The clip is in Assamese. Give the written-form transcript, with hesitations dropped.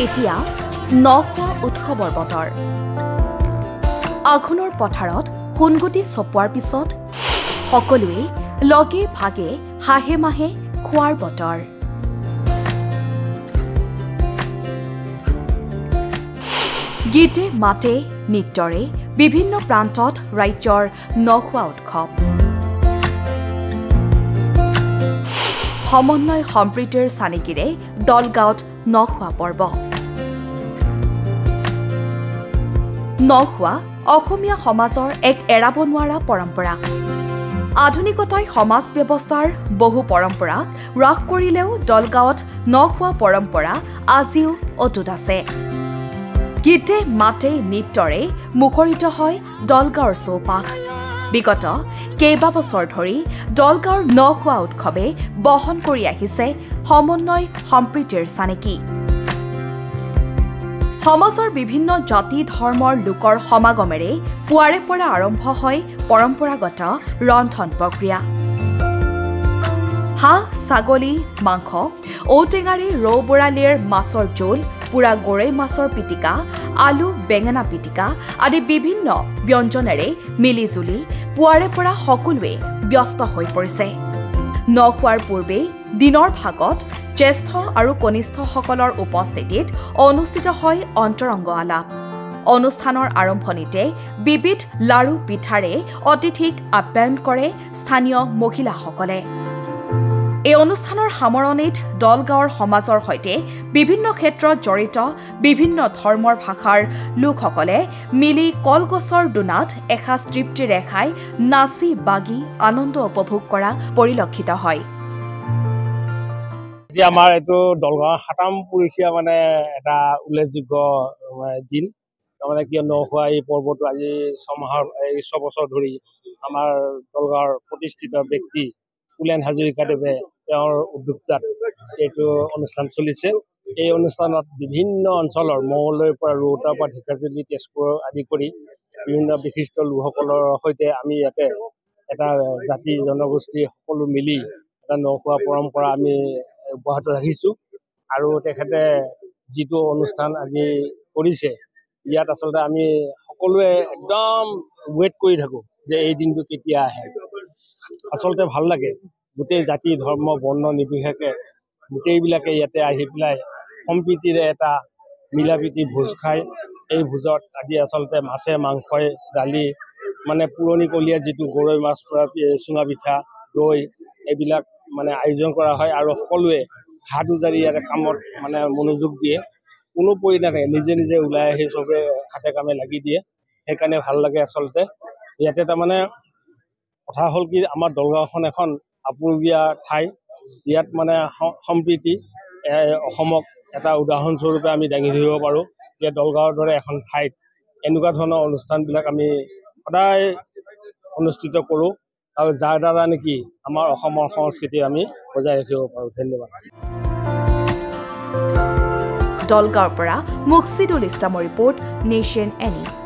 এতিয়া নখোৱা উৎসৱৰ বতৰ আঘোণৰ পথাৰত সোণগুটি চপোৱাৰ পিছত সকলোৱে লগে ভাগে হাঁহে মাহে খোৱাৰ বতৰ গীতে মাতে নৃত্যৰে বিভিন্ন প্ৰান্তত ৰাজ্যৰ নখোৱা উৎসৱ সমন্বয় সম্প্ৰীতিৰ চানিকিৰে দলগাঁৱত নখোৱা পৰ্ব নখোৱা অসমীয়া সমাজৰ এক এৰাব নোৱাৰা পৰম্পৰা আধুনিকতাই সমাজ ব্যৱস্থাৰ বহু পৰম্পৰাক হ্ৰাস কৰিলেও দলগাঁৱত নখোৱা পৰম্পৰা আজিও অটুট আছে গীতে মাতে নৃত্যৰে মুখৰিত হয় দলগাঁৱৰ চৌপাশ বিগত কেইবাবছৰ ধৰি দলগাঁৱৰ নখোৱা উৎসৱে বহন কৰি আহিছে সমন্বয় সম্প্ৰীতিৰ চানেকি সমাজৰ বিভিন্ন জাতি ধৰ্মৰ লোকৰ সমাগমেৰে পুৱাৰে পৰা আৰম্ভ হয় পৰম্পৰাগত ৰন্ধন প্ৰক্ৰিয়া হাঁহ ছাগলী মাংস ঔটেঙাৰে ৰৌ বৰালিৰ মাছৰ জোল পুৰা গৰৈ মাছৰ পিটিকা আলু বেঙেনা পিটিকা আদি বিভিন্ন ব্যঞ্জনেৰে মিলিজুলি পুৱাৰে পৰা সকলোৱে ব্যস্ত হৈ পৰিছে নখোৱাৰ পূৰ্বে দিনৰ ভাগত জ্যেষ্ঠ আৰু কনিষ্ঠসকলৰ উপস্থিতিত অনুষ্ঠিত হয় অন্তৰংগ আলাপ অনুষ্ঠানৰ আৰম্ভণিতে বিবিধ লাড়ু পিঠাৰে অতিথিক আপ্যায়ন কৰে স্থানীয় মহিলাসকলে এই অনুষ্ঠানৰ সামৰণিত দলগাঁৱৰ সমাজৰ সৈতে বিভিন্ন ক্ষেত্ৰত জড়িত বিভিন্ন ধৰ্মৰ ভাষাৰ লোকসকলে মিলি কলগছৰ দুনাত এসাঁজ তৃপ্তিৰে খাই নাচি বাগি আনন্দ উপভোগ কৰা পৰিলক্ষিত হয় এতিয়া আমাৰ এইটো দলগাঁৱৰ সাতাম পুৰুষীয়া মানে এটা উল্লেখযোগ্য দিন তাৰমানে কি নখোৱা এই পৰ্বটো আজি ছবছৰ ধৰি আমাৰ দলগাঁৱৰ প্ৰতিষ্ঠিত ব্যক্তি কুলেন হাজৰিকাদেৱে তেওঁৰ উদ্যোক্তাত এইটো অনুষ্ঠান চলিছে এই অনুষ্ঠানত বিভিন্ন অঞ্চলৰ মঙলদৈৰ পৰা ৰৌতাৰ পৰা ঢেকিয়াজুলি তেজপুৰ আদি কৰি বিভিন্ন বিশিষ্ট লোকসকলৰ সৈতে আমি ইয়াতে এটা জাতি জনগোষ্ঠী সকলো মিলি এটা নখোৱা পৰম্পৰা আমি অব্যাহত ৰাখিছোঁ আৰু তেখেতে যিটো অনুষ্ঠান আজি কৰিছে ইয়াত আচলতে আমি সকলোৱে একদম ৱেইট কৰি থাকোঁ যে এই দিনটো কেতিয়া আহে আচলতে ভাল লাগে গোটেই জাতি ধৰ্ম বৰ্ণ নিৰ্বিশেষে গোটেইবিলাকে ইয়াতে আহি পেলাই সম্প্ৰীতিৰে এটা মিলাপ্ৰীতি ভোজ খায় এই ভোজত আজি আচলতে মাছে মাংসই দালি মানে পুৰণিকলীয়া যিটো গৰৈ মাছ পৰা চুঙা পিঠা দৈ এইবিলাক মানে আয়োজন কৰা হয় আৰু সকলোৱে হাত উজাৰি ইয়াতে কামত মানে মনোযোগ দিয়ে কোনো পৰি নাথাকে নিজে নিজে ওলাই আহি চবে হাতে কামে লাগি দিয়ে সেইকাৰণে ভাল লাগে আচলতে ইয়াতে তাৰমানে কথা হ'ল কি আমাৰ দলগাঁওখন এখন আপুৰুগীয়া ঠাই ইয়াত মানে সম্প্ৰীতি অসমক এটা উদাহৰণস্বৰূপে আমি দাঙি ধৰিব পাৰোঁ যে দলগাঁৱৰ দৰে এখন ঠাইত এনেকুৱা ধৰণৰ অনুষ্ঠানবিলাক আমি সদায় অনুষ্ঠিত কৰোঁ আৰু যাৰ দ্বাৰা নেকি আমাৰ অসমৰ সংস্কৃতি আমি বজাই ৰাখিব পাৰোঁ ধন্যবাদ দলগাঁৱৰ পৰা মুকছিদুল ইছলামৰ ৰিপৰ্ট নেশ্যন এনি